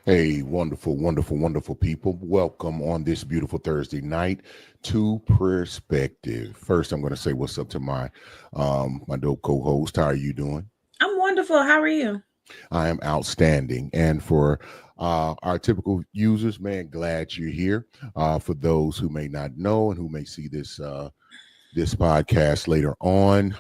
Hey, wonderful, wonderful, wonderful people. Welcome on this beautiful Thursday night to Perspective. First, I'm going to say what's up to my dope co-host. How are you doing? I'm wonderful. How are you? I am outstanding. And for our typical users, man, glad you're here. For those who may not know and who may see this podcast later on.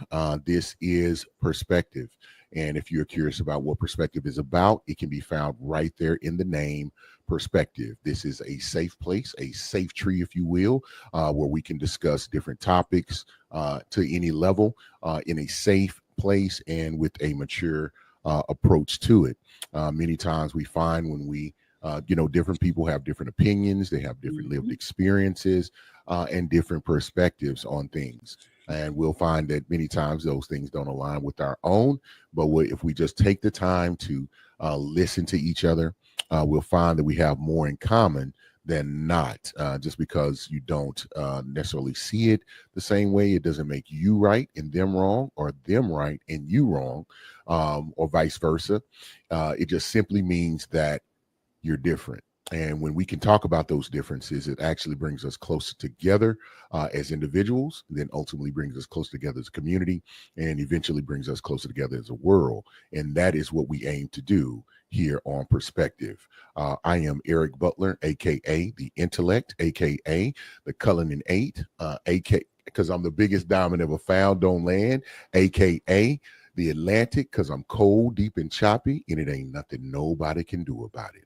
This is Perspective. And if you're curious about what Perspective is about, it can be found right there in the name Perspective. This is a safe place, a safe tree, if you will, where we can discuss different topics to any level in a safe place and with a mature approach to it. Many times we find when different people have different opinions, they have different lived Mhm. experiences, and different perspectives on things. And we'll find that many times those things don't align with our own. But if we just take the time to listen to each other, we'll find that we have more in common than not. Just because you don't necessarily see it the same way, it doesn't make you right and them wrong, or them right and you wrong, or vice versa. It just simply means that you're different. And when we can talk about those differences, it actually brings us closer together as individuals, then ultimately brings us closer together as a community, and eventually brings us closer together as a world. And that is what we aim to do here on Perspective. I am Eric Butler, aka the Intellect, aka the Cullinan Eight, aka because I'm the biggest diamond ever found on land, aka the Atlantic, because I'm cold, deep, and choppy, and it ain't nothing nobody can do about it.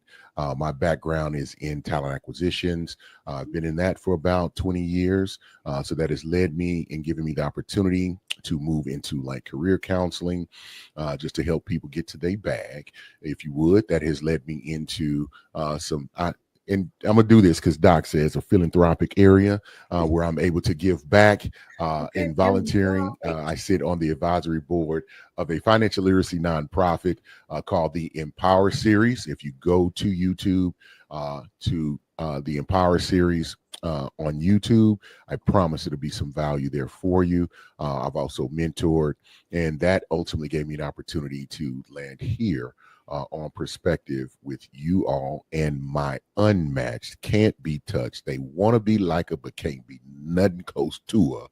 My background is in talent acquisitions. I've been in that for about 20 years. So that has led me and given me the opportunity to move into like career counseling, just to help people get to their bag. If you would, that has led me into and I'm gonna do this because Doc says a philanthropic area where I'm able to give back Okay, in volunteering. philanthropic. I sit on the advisory board of a financial literacy nonprofit called the Empower Series. If you go to YouTube to the Empower Series on YouTube, I promise it'll be some value there for you. I've also mentored, and that ultimately gave me an opportunity to land here on Perspective with you all and my unmatched, can't be touched. They want to be like her, but can't be nothing close to her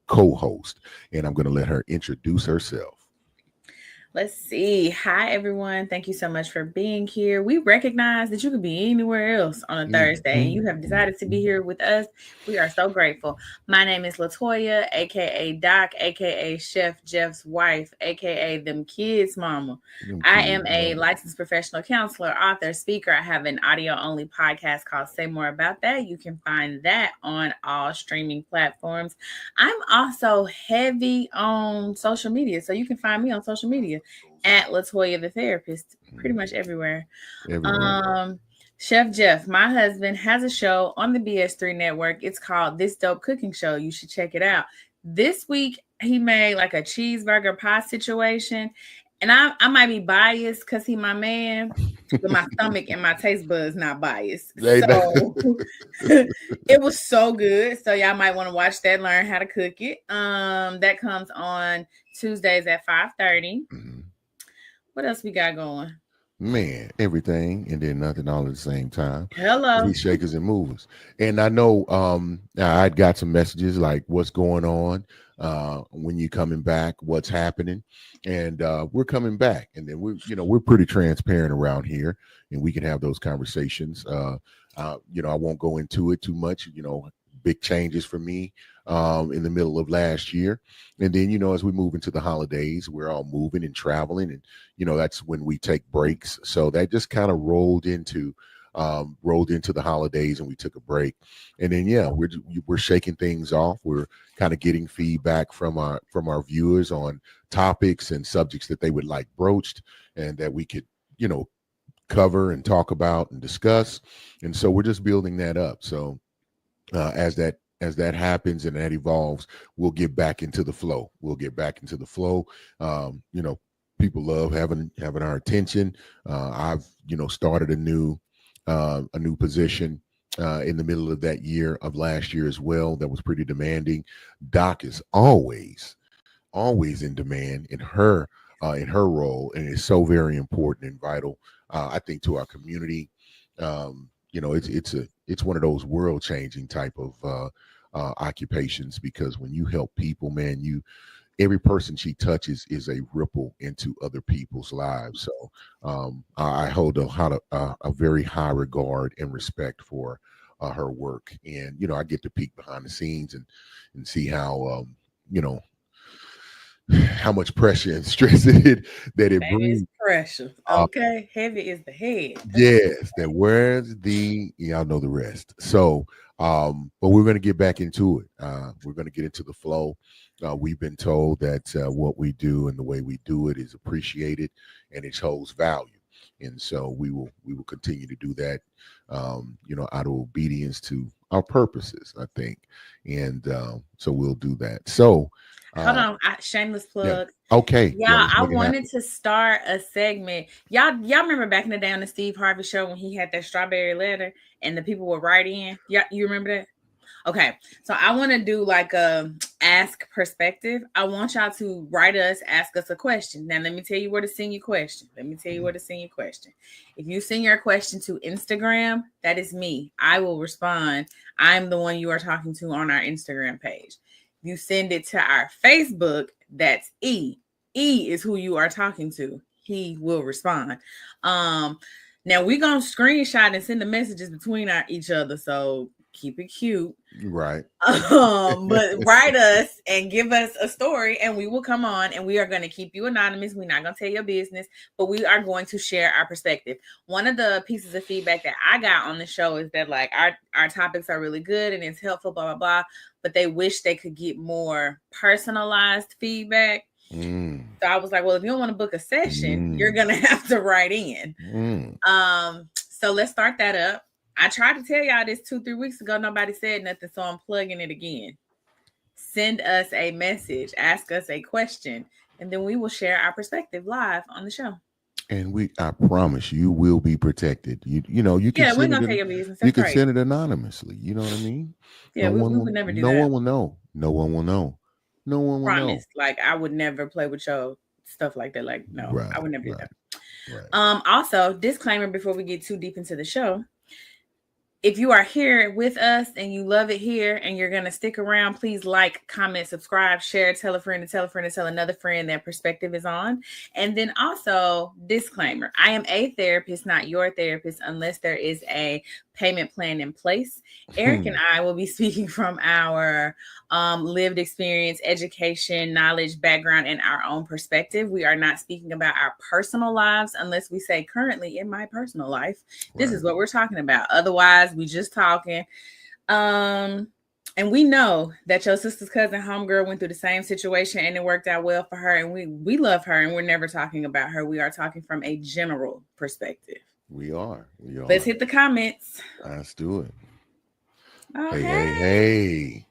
co-host. And I'm going to let her introduce herself. Let's see. Hi, everyone. Thank you so much for being here. We recognize that you could be anywhere else on a Thursday, and you have decided to be here with us. We are so grateful. My name is Latoya, aka Doc, aka Chef Jeff's wife, aka them kids' mama. Them I kids, am a mama. licensed professional counselor, author, speaker. I have an audio only podcast called Say More About That. You can find that on all streaming platforms. I'm also heavy on social media, so you can find me on social media at Latoya the therapist, pretty much everywhere. Everywhere. Um, Chef Jeff, my husband, has a show on the BS3 network. It's called This Dope Cooking Show. You should check it out. This week he made like a cheeseburger pie situation. And I might be biased because he my man, but my stomach and my taste buds not biased. They know. So it was so good. So y'all might want to watch that, learn how to cook it. That comes on Tuesdays at 5:30. What else we got going? Man, everything and then nothing all at the same time. Hello. We shakers and movers. And I know I'd got some messages like what's going on, when you coming back, what's happening. And we're coming back. And then we're pretty transparent around here and we can have those conversations. I won't go into it too much, big changes for me in the middle of last year. And then, as we move into the holidays, we're all moving and traveling, and that's when we take breaks. So that just kind of rolled into the holidays, and we took a break. And then we're shaking things off. We're kind of getting feedback from our viewers on topics and subjects that they would like broached, and that we could cover and talk about and discuss. And so we're just building that up. So as that happens and that evolves, we'll get back into the flow. We'll get back into the flow. Um, you know, People love having our attention. I've started a new position in the middle of that year of last year as well. That was pretty demanding. Doc is always in demand in her role, and it's so very important and vital. I think to our community. it's one of those world changing type of occupations, because when you help people, man, every person she touches is a ripple into other people's lives. So I hold a very high regard and respect for her work, and I get to peek behind the scenes and see how how much pressure and stress that it Baby, it's brings. pressure. Uh, Okay. Heavy is the head. yes, that where's y'all know the rest. So, but we're going to get back into it. We're going to get into the flow. We've been told that what we do and the way we do it is appreciated and it holds value. And so we will continue to do that, out of obedience to our purposes, I think. And so we'll do that. So, Hold uh, on, shameless yeah. plug. Okay. Yeah. Y'all, Let's I make it happen. wanted to start a segment. Y'all remember back in the day on the Steve Harvey show when he had that strawberry letter and the people would write in? Yeah, you remember that? Okay, so I want to do like a ask perspective. I want y'all to write us, ask us a question. Now, let me tell you where to send your question. If you send your question to Instagram, that is me. I will respond. I'm the one you are talking to on our Instagram page. If you send it to our Facebook, that's E. E is who you are talking to. He will respond. Now we're gonna screenshot and send the messages between each other. So keep it cute. Right. But write us and give us a story and we will come on and we are going to keep you anonymous. We're not going to tell your business, but we are going to share our perspective. One of the pieces of feedback that I got on the show is that like our topics are really good and it's helpful, blah, blah, blah, but they wish they could get more personalized feedback. So I was like, well, if you don't want to book a session, you're going to have to write in. So let's start that up. I tried to tell y'all this 2-3 weeks ago. Nobody said nothing, so I'm plugging it again. Send us a message, ask us a question, and then we will share our perspective live on the show. And I promise you will be protected. You can we're send gonna it. tell your business. You can send it anonymously. You know what I mean? Yeah, we would never do that. No one will know. No one will know. No one will know. Like I would never play with your stuff like that. Like no, right, I would never do that. Right. Also, disclaimer before we get too deep into the show. If you are here with us and you love it here and you're going to stick around, please like, comment, subscribe, share, tell a friend, and tell a friend, and tell another friend that perspective is on. And then also, disclaimer, I am a therapist, not your therapist, unless there is a payment plan in place. Eric and I will be speaking from our lived experience, education, knowledge, background, and our own perspective. We are not speaking about our personal lives unless we say currently in my personal life. This is what we're talking about. Otherwise, we just talking. And we know that your sister's cousin homegirl went through the same situation and it worked out well for her. And we love her and we're never talking about her. We are talking from a general perspective. We are. Let's hit the comments. Let's do it. Oh, hey.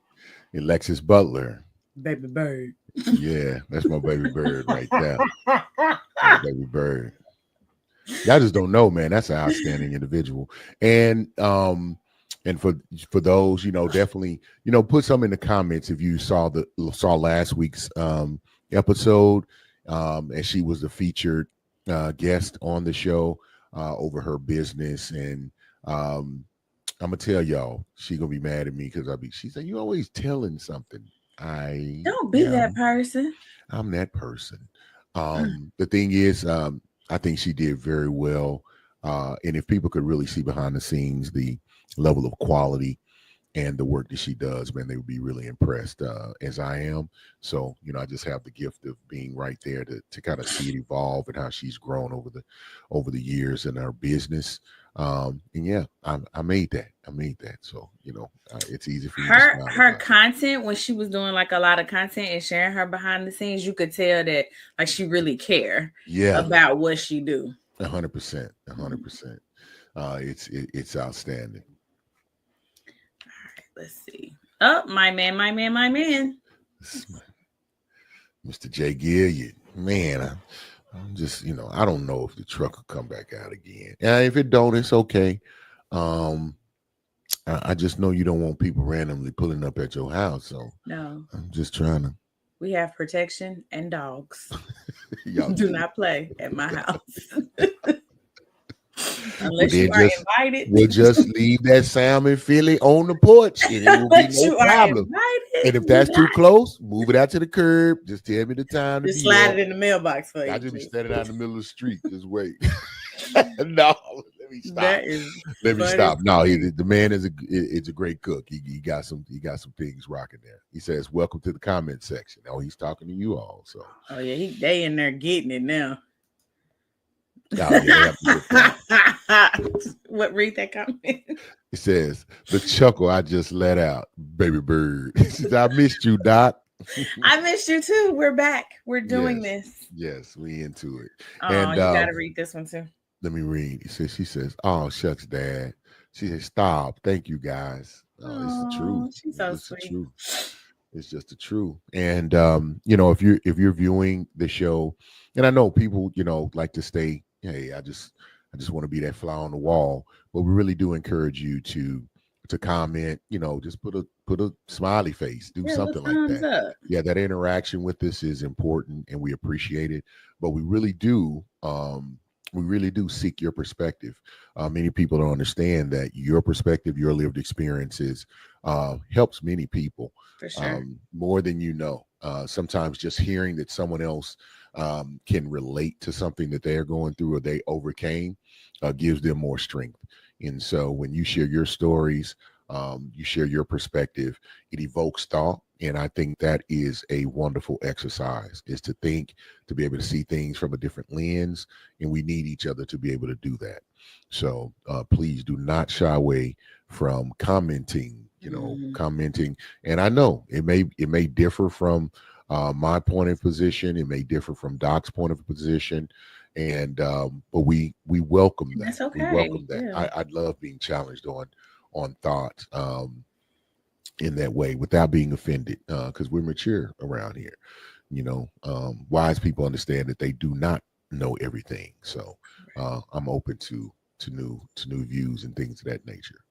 Alexis Butler. Baby bird. Yeah, that's my baby bird right there. My baby bird. Y'all just don't know, man. That's an outstanding individual. And for those, definitely, put some in the comments if you saw last week's episode. And she was the featured guest on the show over her business. And I'm gonna tell y'all, she gonna be mad at me because she said, you always telling something. Don't be that person. I'm that person. The thing is, I think she did very well. And if people could really see behind the scenes the level of quality and the work that she does, man, they would be really impressed, as I am. So, I just have the gift of being right there to kind of see it evolve and how she's grown over the years in her business. And yeah, I made that. So, it's easy for her content when she was doing like a lot of content and sharing her behind the scenes, you could tell that like she really care about what she do. 100%. It's outstanding. All right, let's see. Oh, my man. Mr. Jay Gilliard. Man, I'm just, I don't know if the truck will come back out again. And if it don't, it's okay. I just know you don't want people randomly pulling up at your house. So no, I'm just trying to. We have protection and dogs. Y'all do not play at my house. Unless you are invited. We'll just leave that salmon fillet on the porch and it will be no problem. And if that's too close, move it out to the curb. Just tell me the time to be. Just slide it in the mailbox for you. I just be standing out in the middle of the street. Just wait. No, let me stop. Let me stop. No, the man is a great cook. He got some things rocking there. He says, "Welcome to the comment section." Oh, he's talking to you all. So. Oh yeah, they in there getting it now. Oh, yeah, what? Read that comment. It says the chuckle I just let out, baby bird. He says, "I missed you, Doc." I missed you too. We're back. We're doing this. Yes, we into it. Oh, and you gotta read this one too. Let me read. She says, "Oh, shucks, Dad." She says, "Stop. Thank you, guys." It's the truth. She's so sweet. The truth. It's just the truth. And if you're viewing the show, and I know people, like to stay, hey, I just want to be that fly on the wall. But we really do encourage you to comment, just put a smiley face, do something like that. Up. Yeah, that interaction with this is important and we appreciate it. But we really do seek your perspective. Many people don't understand that your perspective, your lived experiences helps many people. For sure. More than you know. Sometimes just hearing that someone else can relate to something that they're going through or they overcame gives them more strength. And so when you share your stories, you share your perspective, it evokes thought. And I think that is a wonderful exercise, is to think, to be able to see things from a different lens. And we need each other to be able to do that. So please do not shy away from commenting, commenting. And I know it may differ from my point of position. It may differ from Doc's point of position. And but we welcome that. That's okay. We welcome that. Yeah. I love being challenged on thought in that way without being offended, because we're mature around here. Wise people understand that they do not know everything. So I'm open to new views and things of that nature.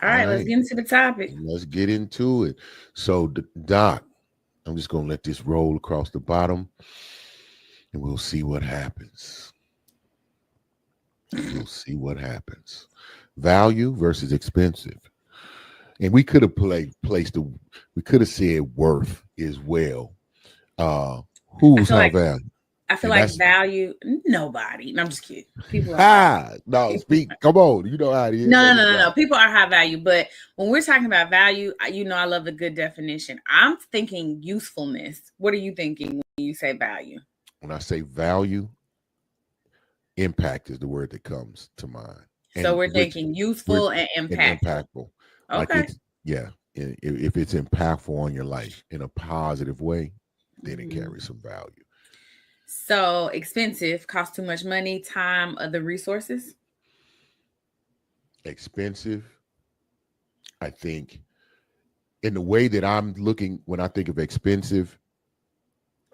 All right, let's get into the topic. Let's get into it. So Doc, I'm just gonna let this roll across the bottom. And we'll see what happens. We'll see what happens. Value versus expensive. And we could have we could have said worth as well. Who's high value? I feel like value, nobody. No, I'm just kidding. People speak. Come on. You know how it is. No. People are high value. But when we're talking about value, I love a good definition. I'm thinking usefulness. What are you thinking when you say value? When I say value, impact is the word that comes to mind. So we're thinking useful and impactful. Okay. If it's impactful on your life in a positive way, then it carries some value. So expensive, costs too much money, time, other resources. Expensive, I think, in the way that I'm looking, when I think of expensive,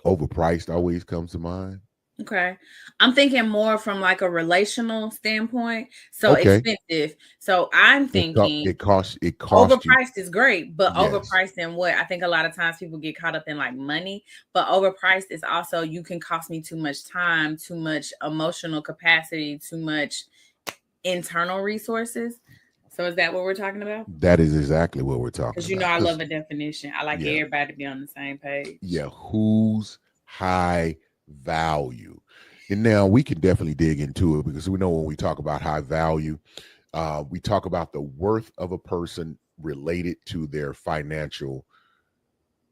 overpriced always comes to mind. Okay. I'm thinking more from like a relational standpoint. So expensive. So I'm thinking it costs overpriced is great, but overpriced in what? I think a lot of times people get caught up in like money, but overpriced is also, you can cost me too much time, too much emotional capacity, too much internal resources. So is that what we're talking about? That is exactly what we're talking about. Because I love a definition. I like everybody to be on the same page. Yeah. Who's high value? And now we can definitely dig into it, because we know when we talk about high value, we talk about the worth of a person related to their financial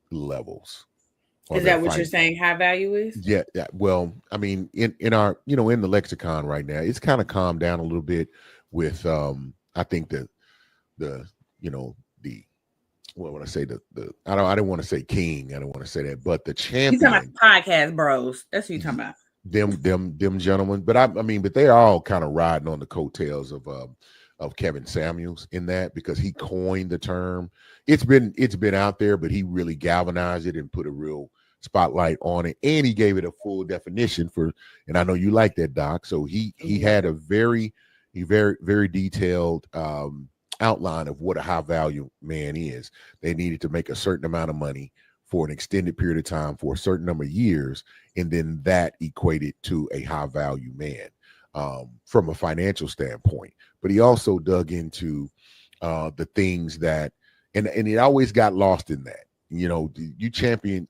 levels. Is that what you're saying high value is? Yeah. Well, I mean, in our, in the lexicon right now, it's kind of calmed down a little bit with I think the what would I say, I don't want to say king, I don't want to say that, but the champion. You talking about podcast bros? That's what you talking about. Them gentlemen, but but they're all kind of riding on the coattails of Kevin Samuels in that, because he coined the term. It's been out there, but he really galvanized it and put a real spotlight on it, and he gave it a full definition and I know you like that, Doc. So he had a very detailed outline of what a high value man is. They needed to make a certain amount of money for an extended period of time for a certain number of years, and then that equated to a high value man. from a financial standpoint, but he also dug into the things that, and it always got lost in that. You champion,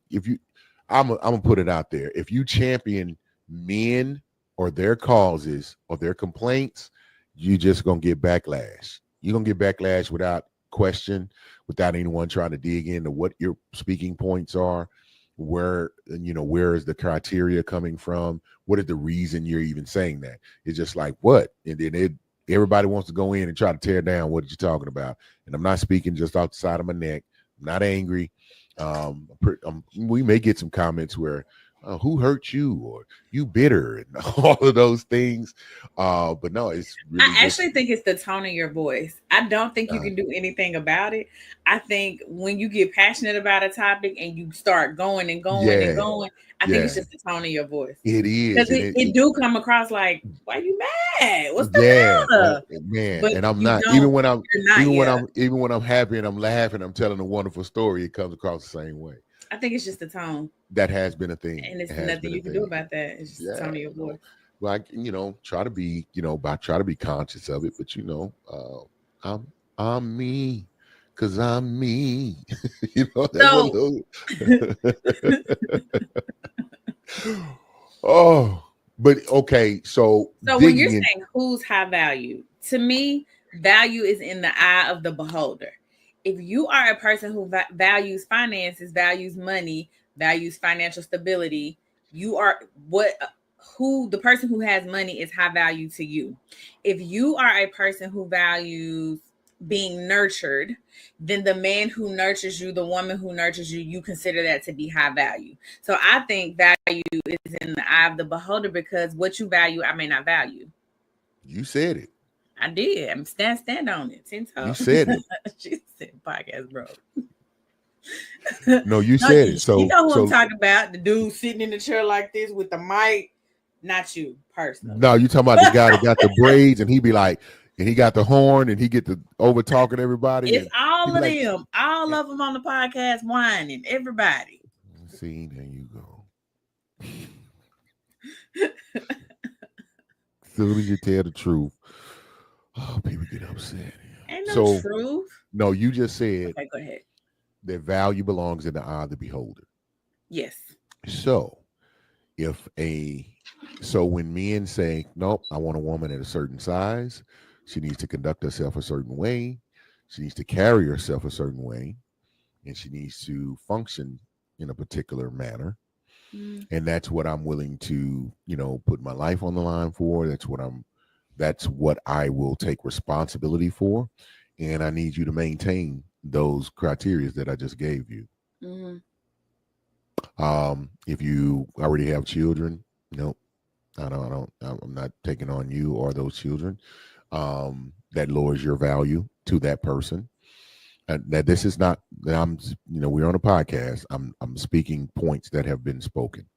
I'm gonna put it out there. If you champion men or their causes or their complaints, you just gonna get backlash. You're gonna get backlash without question, without anyone trying to dig into what your speaking points are, where is the criteria coming from, what is the reason you're even saying that. It's just like, what? And then everybody wants to go in and try to tear down what you're talking about. And I'm not speaking just off the side of my neck. I'm not angry. We may get some comments where who hurt you, or you bitter, and all of those things. But no, it's really I actually think it's the tone of your voice. I don't think you can do anything about it. I think when you get passionate about a topic and you start going and going and going, I think it's just the tone of your voice. It is. Because it do come across like, why are you mad? What's the matter? Man, but and I'm not, even when I'm happy and I'm laughing, I'm telling a wonderful story, it comes across the same way. I think it's just the tone. That has been a thing. And it's nothing you can do about that. It's just the tone of your voice. Well, try to be, try to be conscious of it, but I'm me, because I'm me. Oh, but okay. So when you're saying who's high value, to me, value is in the eye of the beholder. If you are a person who values finances, values money, values financial stability, you are the person who has money is high value to you. If you are a person who values being nurtured, then the man who nurtures you, the woman who nurtures you, you consider that to be high value. So I think value is in the eye of the beholder, because what you value, I may not value. You said it. I did. I'm stand on it. 10 toes. You said it. She said podcast, bro. No, you said it. So you know who I'm talking about? The dude sitting in the chair like this with the mic. Not you personally. No, you talking about the guy that got the braids, and he be like, and he got the horn, and he get to over talking everybody. It's all of them. All of them on the podcast whining. Everybody. See, there you go. As soon as you tell the truth, people get upset. Ain't no truth. No, you just said. Okay, go ahead. That value belongs in the eye of the beholder. Yes. So, when men say, nope, I want a woman at a certain size, she needs to conduct herself a certain way, she needs to carry herself a certain way, and she needs to function in a particular manner. And that's what I'm willing to, put my life on the line for. That's what I will take responsibility for. And I need you to maintain those criteria that I just gave you. Mm-hmm. If you already have children, nope, I'm not taking on you or those children. That lowers your value to that person. And that this is not, we're on a podcast. I'm speaking points that have been spoken.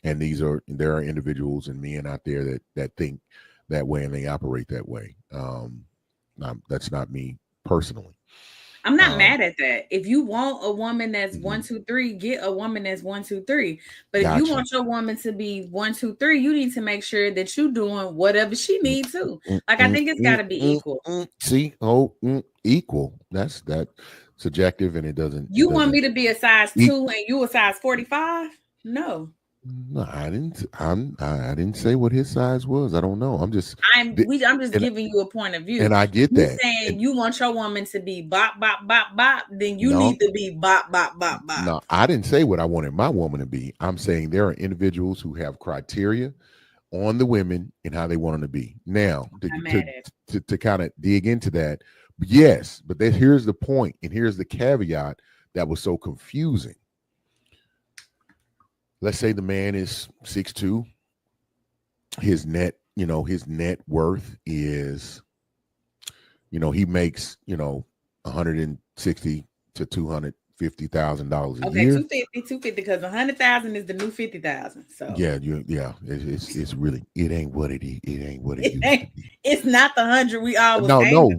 And there are individuals and men out there that think that way and they operate that way. That's not me personally. I'm not mad at that. If you want a woman that's 1, 2, 3, get a woman that's 1, 2, 3. But if you want your woman to be 1, 2, 3, you need to make sure that you're doing whatever she needs to. Like, I think it's got to be equal. See, equal. That's subjective, and it doesn't. You want me to be a size 2 and you a size 45? No. No, I didn't. I didn't say what his size was. I don't know. I'm just giving you a point of view, and I get that. You're saying you want your woman to be bop bop bop bop, then you need to be bop bop bop bop. No, I didn't say what I wanted my woman to be. I'm saying there are individuals who have criteria on the women and how they want them to be. Now, to kind of dig into that, yes, but here's the point, and here's the caveat that was so confusing. Let's say the man is 6'2". His net worth is, he makes, $160,000 to $250,000 a year. Okay, 250, because 100,000 is the new 50,000. So it's really, it ain't what it is. It ain't what it used to be. It's not the 100 we always no.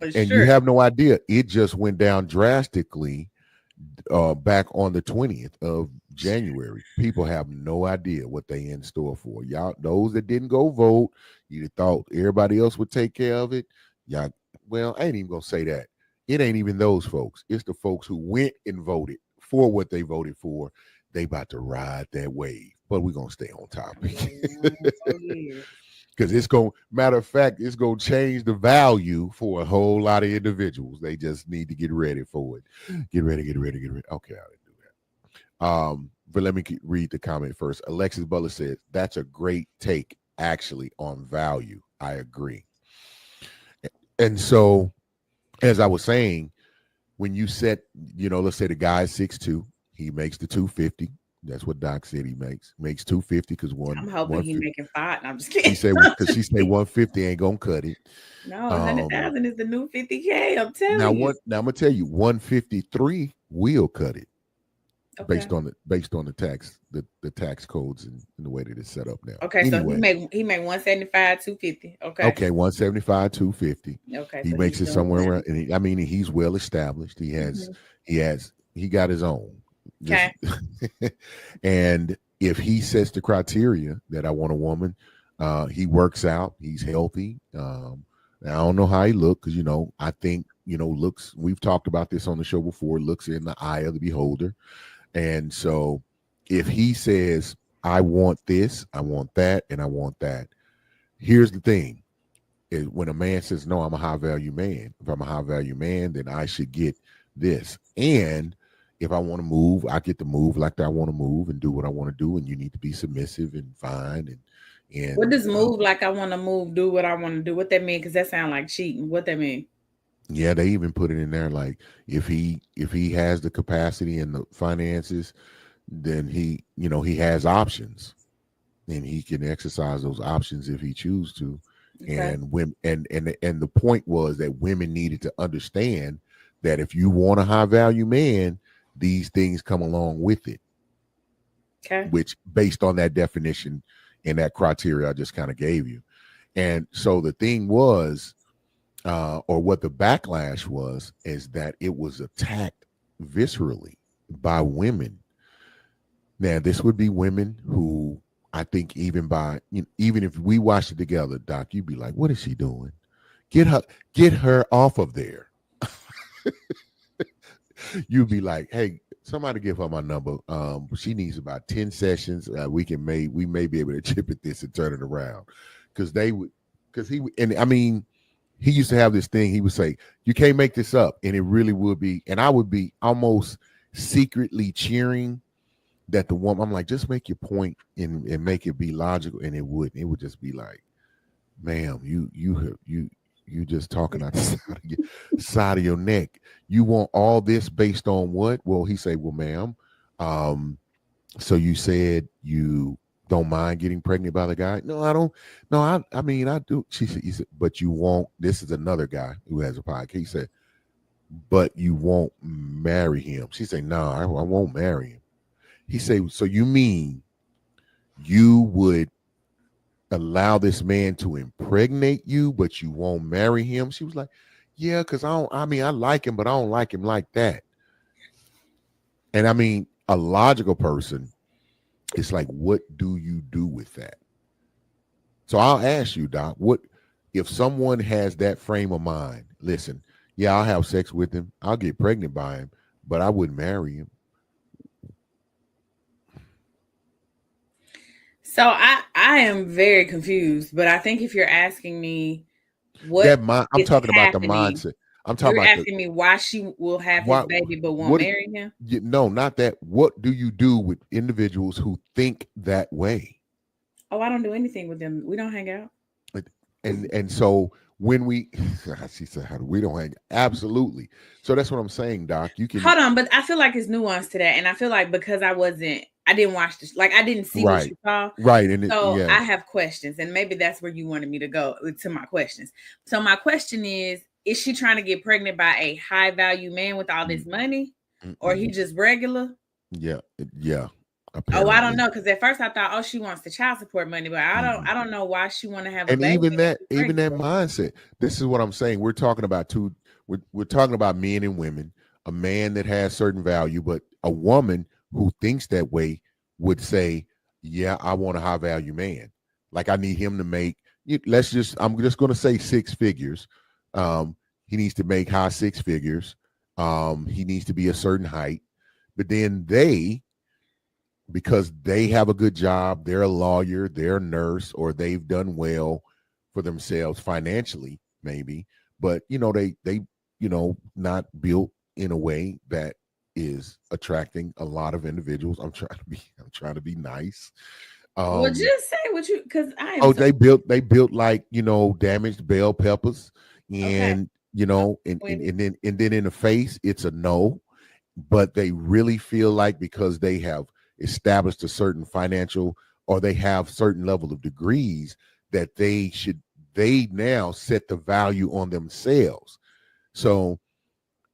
And you have no idea. It just went down drastically back on the 20th of January. People have no idea what they in store for. Y'all, those that didn't go vote, you thought everybody else would take care of it. Y'all, well, I ain't even gonna say that. It ain't even those folks. It's the folks who went and voted for what they voted for. They about to ride that wave. But we're gonna stay on topic. Because it's going, matter of fact, it's going to change the value for a whole lot of individuals. They just need to get ready for it. Get ready. Okay, I didn't do that. But let me read the comment first. Alexis Butler says, that's a great take, actually, on value. I agree. And so, as I was saying, when you set, let's say the guy's 6'2", he makes the 250. That's what Doc said he makes 250 because I'm hoping he's making 5. No, I'm just kidding. She say because she say 150 ain't gonna cut it. No, 100,000 is the new 50K. I'm telling you. Now I'm gonna tell you 153 will cut it. Okay. based on the tax codes and the way that it's set up now. Okay, anyway, so he made 175, 250. Okay, 175, 250. Okay, he makes it somewhere around. And he's well established. He got his own. Okay. And if he sets the criteria that I want a woman, he works out, he's healthy. I don't know how he looks because I think looks. We've talked about this on the show before. Looks in the eye of the beholder. And so if he says, I want this, I want that, and I want that, here's the thing. When a man says, no, I'm a high value man. If I'm a high value man, then I should get this. And if I want to move, I get to move like I want to move and do what I want to do. And you need to be submissive and fine. And what does move like I want to move, do what I want to do? What that mean? Because that sounds like cheating. What that mean? Yeah, they even put it in there like if he has the capacity and the finances, then he has options, and he can exercise those options if he chooses to. Okay. And women, and the point was that women needed to understand that if you want a high value man, these things come along with it. Okay. Which based on that definition and that criteria I just kind of gave you. And so the thing was, or what the backlash was, is that it was attacked viscerally by women. Now, this would be women who I think even if we watched it together, Doc, you'd be like, what is she doing? Get her off of there. You'd be like, hey, somebody give her my number. She needs about 10 sessions. We may be able to chip at this and turn it around. He used to have this thing. He would say, you can't make this up. And it really would be. And I would be almost secretly cheering that the woman, I'm like, just make your point and make it be logical. And it would just be like, ma'am, you just talking out the side of your neck. You want all this based on what? Well, he say, well, ma'am, so you said you don't mind getting pregnant by the guy? No, I don't. No, I mean, I do. He said, but you won't. This is another guy who has a podcast. He said, but you won't marry him. She said, no, I won't marry him. He said, so you mean you would allow this man to impregnate you, but you won't marry him? She was like, yeah, because I like him, but I don't like him like that. And I mean, a logical person, it's like, what do you do with that? So I'll ask you, Doc, what if someone has that frame of mind? Listen, yeah, I'll have sex with him. I'll get pregnant by him, but I wouldn't marry him. So I am very confused, but I think if you're asking me what I'm talking about the mindset. You're asking me why she will have his baby but won't marry him? No, not that. What do you do with individuals who think that way? Oh, I don't do anything with them. We don't hang out. And so when she said, we don't hang? Absolutely. So that's what I'm saying, Doc. You can hold on, but I feel like it's nuance to that, and I feel like because I didn't watch this, like I didn't see what you saw, right? And so I have questions, and maybe that's where you wanted me to go to my questions. So my question is she trying to get pregnant by a high value man with all this money, or he just regular? Yeah. Apparently. Oh, I don't know, because at first I thought, she wants the child support money, but I don't know why she want to have a baby. Even that mindset. This is what I'm saying. We're talking about we're talking about men and women. A man that has certain value, but a woman who thinks that way would say, yeah, I want a high value man. Like I need him to make, I'm just going to say 6 figures. He needs to make high 6 figures. He needs to be a certain height. But then because they have a good job, they're a lawyer, they're a nurse, or they've done well for themselves financially, maybe. But they not built in a way that is attracting a lot of individuals. I'm trying to be nice. Well, just say what you, because they built like damaged bell peppers, and and then in the face it's a no, but they really feel like because they have established a certain financial, or they have certain level of degrees, that they now set the value on themselves. So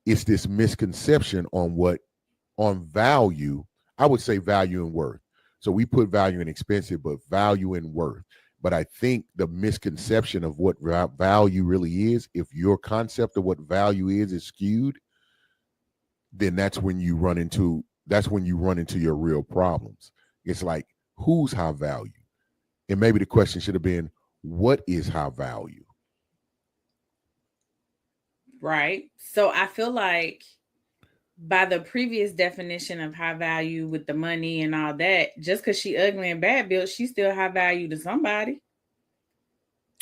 it's this misconception on value. I would say value and worth. So we put value in expensive, but value and worth. But I think the misconception of what value really is, if your concept of what value is skewed, then that's when you run into your real problems. It's like, who's high value? And maybe the question should have been, what is high value? Right. So I feel like by the previous definition of high value with the money and all that, just because she ugly and bad built, she's still high value to somebody.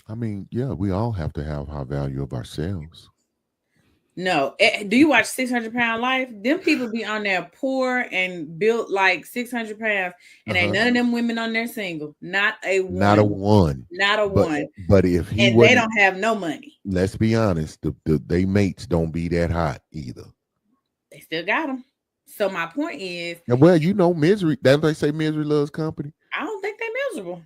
I mean, yeah, we all have to have high value of ourselves. No. Do you watch 600 Pound Life? Them people be on there poor and built like 600 pounds, and ain't none of them women on there single. Not a one. Not a one. But if he and they don't have no money. Let's be honest, they mates don't be that hot either. They still got them. So my point is, well, misery. That's why they say misery loves company. I don't think they're miserable.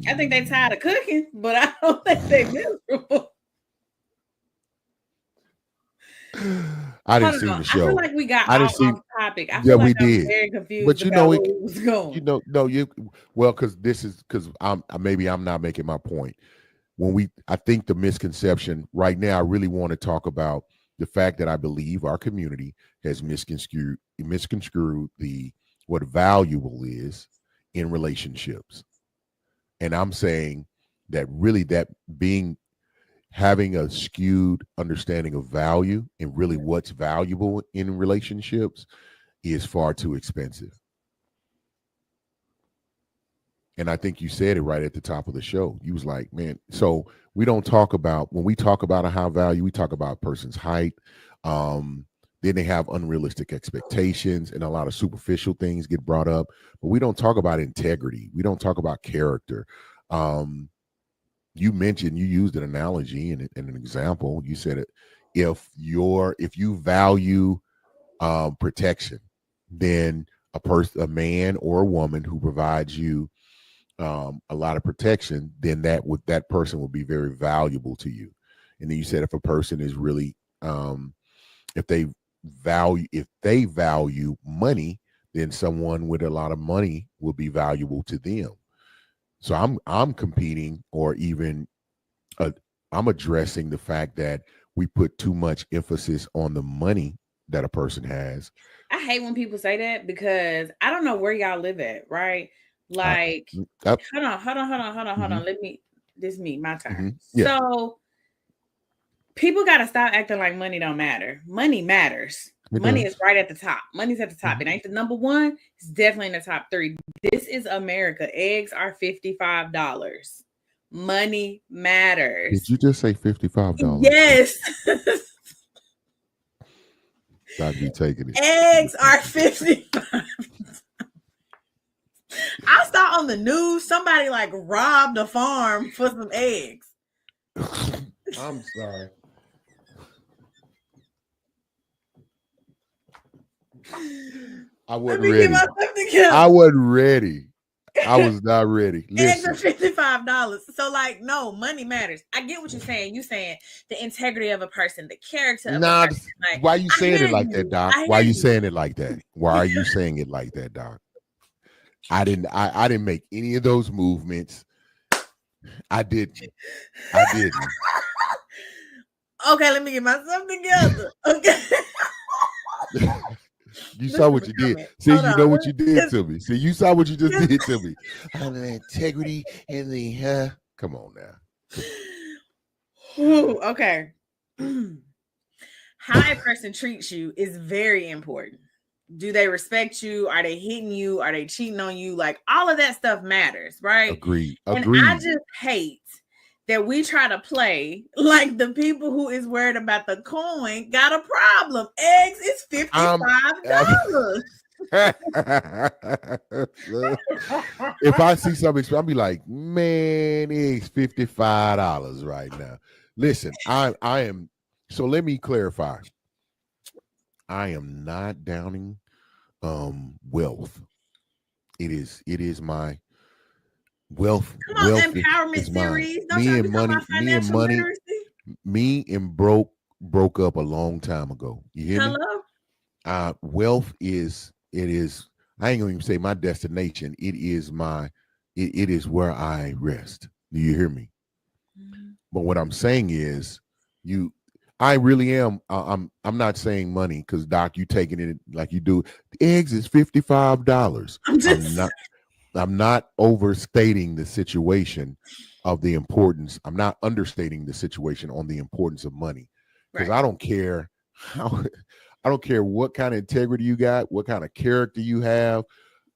I think they tired of cooking, but I don't think they're miserable. I didn't see the show. I feel like we got off topic. I feel like we did. Very confused. But where it was going. because I'm not making my point. I think the misconception right now, I really want to talk about the fact that I believe our community has misconstrued what valuable is in relationships. And I'm saying that really having a skewed understanding of value and really what's valuable in relationships is far too expensive. And I think you said it right at the top of the show. You was like, man, so when we talk about a high value, we talk about a person's height. Then they have unrealistic expectations and a lot of superficial things get brought up, but we don't talk about integrity. We don't talk about character. You used an analogy and an example. You said it. If you value protection, then a man or a woman who provides you a lot of protection, then that person will be very valuable to you. And then you said if a person is really if they value money, then someone with a lot of money will be valuable to them. So I'm competing, or even I'm addressing the fact that we put too much emphasis on the money that a person has. I hate when people say that, because I don't know where y'all live at, right? Like, hold on. This me, my turn. Mm-hmm. Yeah. So people got to stop acting like money don't matter. Money matters. Money is right at the top. Money's at the top. Mm-hmm. It ain't the number one. It's definitely in the top 3. This is America. Eggs are $55. Money matters. Did you just say $55? Yes. I'd be taking it. Eggs are $55. I saw on the news somebody like robbed a farm for some eggs. I'm sorry. I wasn't ready. I wasn't ready. I was not ready. Eggs are $55. So, like, no, money matters. I get what you're saying. You saying the integrity of a person, the character of a person. Like, why are you saying it like that, Doc? Why are you saying it like that? Why are you saying it like that, Doc? I didn't make any of those movements. I didn't. Okay, let me get myself together. Okay. You saw what you did. See, you know what you did to me. See, you saw what you just did to me. The integrity and the come on now. Ooh, okay. How a person treats you is very important. Do they respect you? Are they hitting you? Are they cheating on you? Like all of that stuff matters, right? Agreed. And I just hate that we try to play like the people who is worried about the coin got a problem. Eggs is $55. If I see something, I'll be like, man, it's $55 right now. Listen, I am. So let me clarify. I am not downing wealth. It is my wealth. Come on, wealth empowerment series. Me and broke up a long time ago. You hear me? Hello? Wealth is I ain't gonna even say my destination. It is it is where I rest. Do you hear me? Mm-hmm. But what I'm saying is I really am. I'm not saying money because Doc, you taking it like you do. The eggs is $55. I'm not overstating the situation of the importance. I'm not understating the situation on the importance of money because I don't care I don't care what kind of integrity you got, what kind of character you have,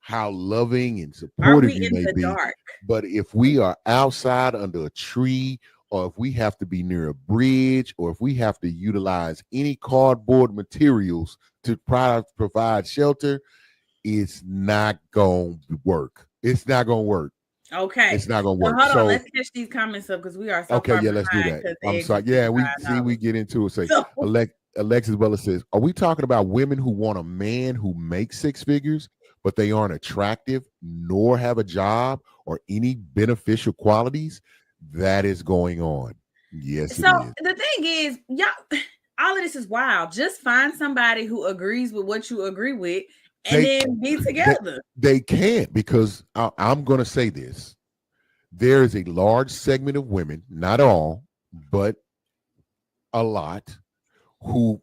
how loving and supportive you may be. Dark? But if we are outside under a tree, or if we have to be near a bridge, or if we have to utilize any cardboard materials to provide shelter, it's not going to work. It's not going to work. Okay. It's not going to work. Hold on. Let's catch these comments up because we are so okay. Yeah, let's do that. I'm sorry. Yeah, we get into it. Say, Alexis Bella says, are we talking about women who want a man who makes six figures, but they aren't attractive, nor have a job or any beneficial qualities? That is going on. Yes, so it is. The thing is, y'all, all of this is wild. Just find somebody who agrees with what you agree with and then be together. They can't, because I'm going to say this. There is a large segment of women, not all, but a lot, who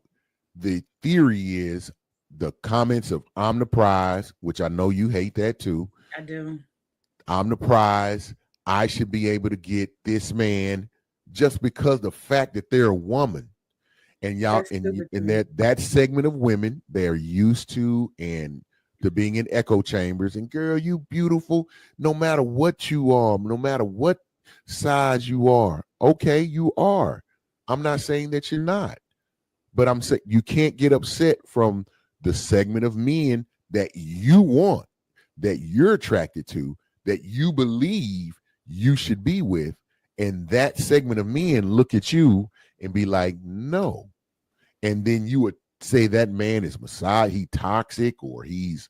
the theory is the comments of I'm the prize, which I know you hate that too. I do. I'm the prize. I should be able to get this man just because the fact that they're a woman. And y'all, and that segment of women, they're used to and to being in echo chambers. And girl, you beautiful, no matter what you are, no matter what size you are. Okay, you are. I'm not saying that you're not. But I'm saying you can't get upset from the segment of men that you want, that you're attracted to, that you believe you should be with. And that segment of men look at you and be like, no. And then you would say that man is he toxic, or is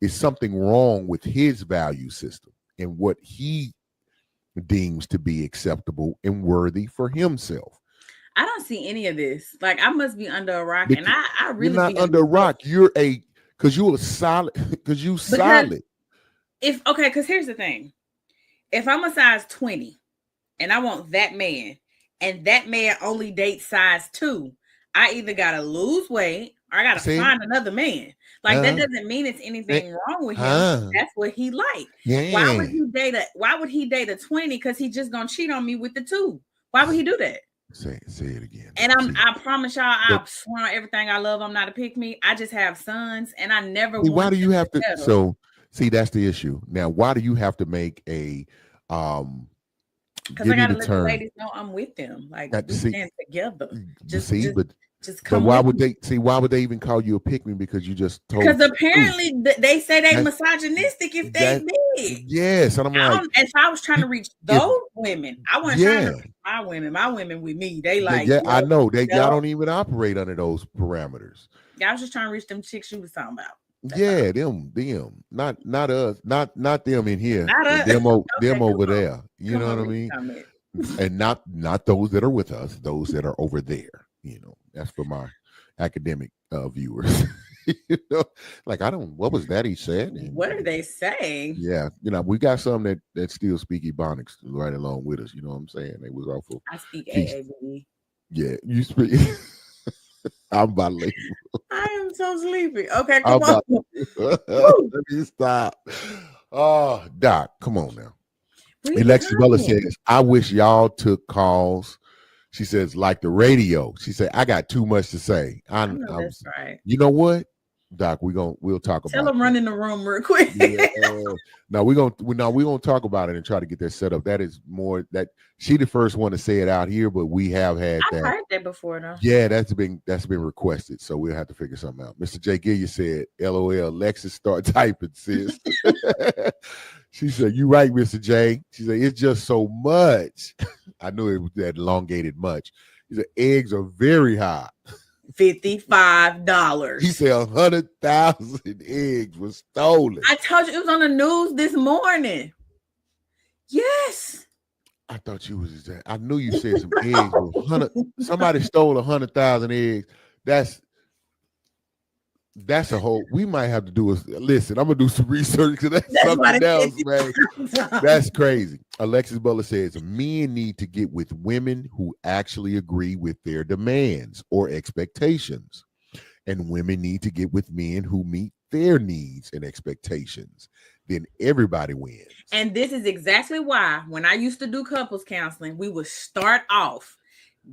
something wrong with his value system and what he deems to be acceptable and worthy for himself. I don't see any of this. Like, I must be under a rock, because, and I really you're not under a rock. You're solid. Because here's the thing: if I'm a size 20 and I want that man, and that man only dates size 2, I either gotta lose weight or I gotta find another man. Like that doesn't mean it's anything wrong with him. That's what he likes. Yeah. Why would he date a 20? Because he's just gonna cheat on me with the 2. Why would he do that? Say it again. And I promise y'all, I swear on everything I love, I'm not a pick me. I just have sons, and I never. Why do you have to? So that's the issue. Now, why do you have to make a? Because I gotta let the ladies know I'm with them. Like we stand together. But why would they see? Why would they even call you a pick me? Because you just told. Because apparently they say they misogynistic if they big. Yes, and I'm like, and so I was trying to reach those women. I wasn't trying to reach my women. My women with me, they like. Yeah, I know y'all don't even operate under those parameters. Yeah, I was just trying to reach them chicks you was talking about. That's them, not us, not them in here, them over there. You know what I mean? And not those that are with us, those that are over there. You know, that's for my academic viewers. Like what was that he said? And, what are they saying? Yeah, we got some that still speak Ebonics right along with us. You know what I'm saying? They was awful. I speak AABE. Yeah, you speak. I'm bilingual. I am so sleepy. Okay, I'm come on. about, let me stop. Oh, Doc, come on now. Alexis Butler says, I wish y'all took calls. She says, like the radio. She said, I got too much to say. That's right. You know what, Doc? We'll talk about it. Tell them run in the room real quick. Yeah. No, we're gonna talk about it and try to get that set up. That is more that she the first one to say it out here, but we have had I've heard that before though. Yeah, that's been requested, so we'll have to figure something out. Mr. J. Gilliam said, LOL, Lexus start typing, sis. She said, you right, Mr. J. She said, it's just so much. I knew it was that elongated much. He said, eggs are very high. $55. He said 100,000 eggs were stolen. I told you it was on the news this morning. Yes. I thought you was exact. I knew you said some eggs. Somebody stole 100,000 eggs. That's a whole. We might have to do listen. I'm gonna do some research because that's something else, man. That's crazy. Alexis Butler says men need to get with women who actually agree with their demands or expectations, and women need to get with men who meet their needs and expectations. Then everybody wins. And this is exactly why when I used to do couples counseling, we would start off,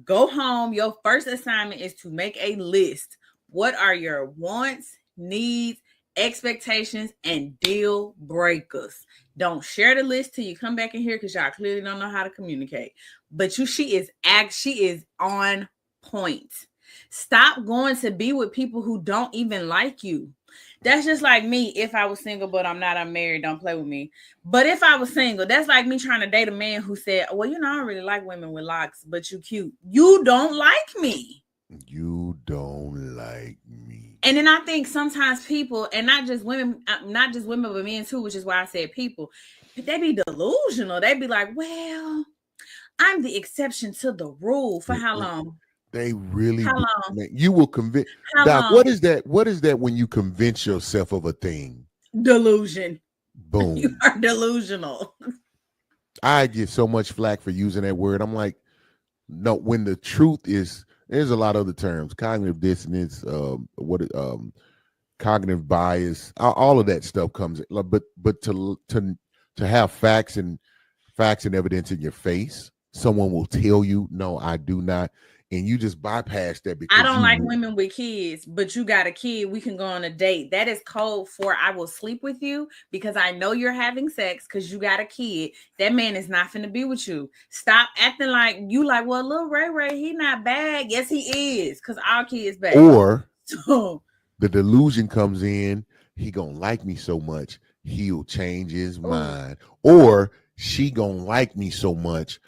go home. Your first assignment is to make a list. What are your wants, needs, expectations, and deal breakers? Don't share the list till you come back in here because y'all clearly don't know how to communicate. But she is on point. Stop going to be with people who don't even like you. That's just like me. If I was single, but I'm not, I'm married, don't play with me. But if I was single, that's like me trying to date a man who said, well, I don't really like women with locks, but you cute. You don't like me. You don't like me. And then I think sometimes people, and not just women, but men too, which is why I said people, they be delusional. They be like, well, I'm the exception to the rule. For how long? They really how long? Man, you will convince Doc, what is that? What is that when you convince yourself of a thing? Delusion. Boom. You are delusional. I get so much flack for using that word. I'm like, no, when the truth is, there's a lot of other terms, cognitive dissonance, cognitive bias, all of that stuff comes in. But to have facts and evidence in your face, someone will tell you, no, I do not. And you just bypass that because I don't like women with kids, but you got a kid. We can go on a date. That is code for I will sleep with you because I know you're having sex because you got a kid. That man is not finna be with you. Stop acting like you like, well, little Ray, he not bad. Yes, he is, because our kid's bad. Or the delusion comes in, he gonna like me so much, he'll change his mind. Or she gonna like me so much,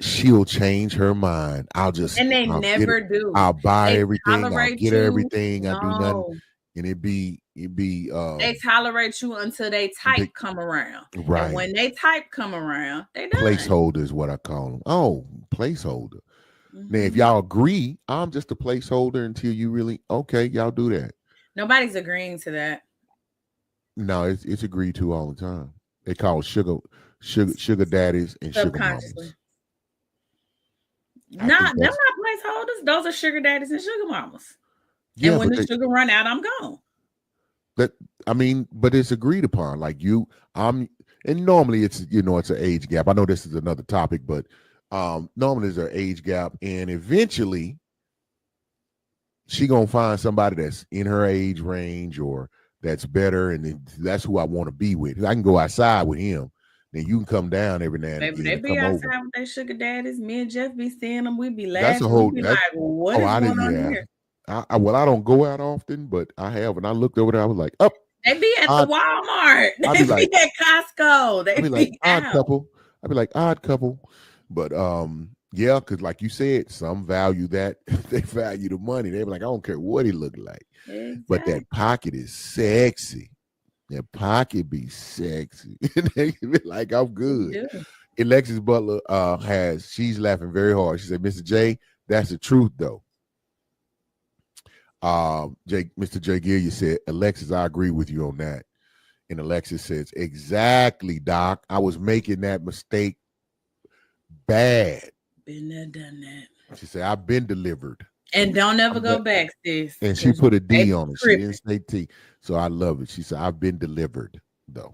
she'll change her mind. I'll never do. I'll buy everything. I'll get everything. I do nothing. And it be they tolerate you until they type come around. Right. And when they type come around, they done. Placeholder is what I call them. Oh, placeholder. Mm-hmm. Now, if y'all agree, I'm just a placeholder until you really y'all do that. Nobody's agreeing to that. No, it's agreed to all the time. They call sugar daddies and sugar mamas. They're not placeholders. Those are sugar daddies and sugar mamas. Yeah, and when the sugar run out, I'm gone. But it's agreed upon. Like and normally it's it's an age gap. I know this is another topic, but normally there's an age gap, and eventually she gonna find somebody that's in her age range or that's better, and that's who I want to be with. I can go outside with him. Then you can come down every now and then. They be outside with their sugar daddies. Me and Jeff be seeing them. We be laughing. That's a whole. What is going on here? I don't go out often, but I have. And I looked over there. I was like, "Up." They be at the Walmart. They be at Costco. They be like odd couple. I'd be like odd couple, but yeah, because like you said, some value that. They value the money. They be like, I don't care what he look like, but that pocket is sexy. That pocket be sexy. They be like, I'm good. Alexis Butler she's laughing very hard. She said, Mr. J, that's the truth though. Mr. J. Gilliam said, Alexis, I agree with you on that. And Alexis says, exactly, Doc. I was making that mistake bad. Been there, done that. She said, I've been delivered. And don't ever go back, sis. And she put a D on it. She didn't say T. So I love it. She said, I've been delivered, though.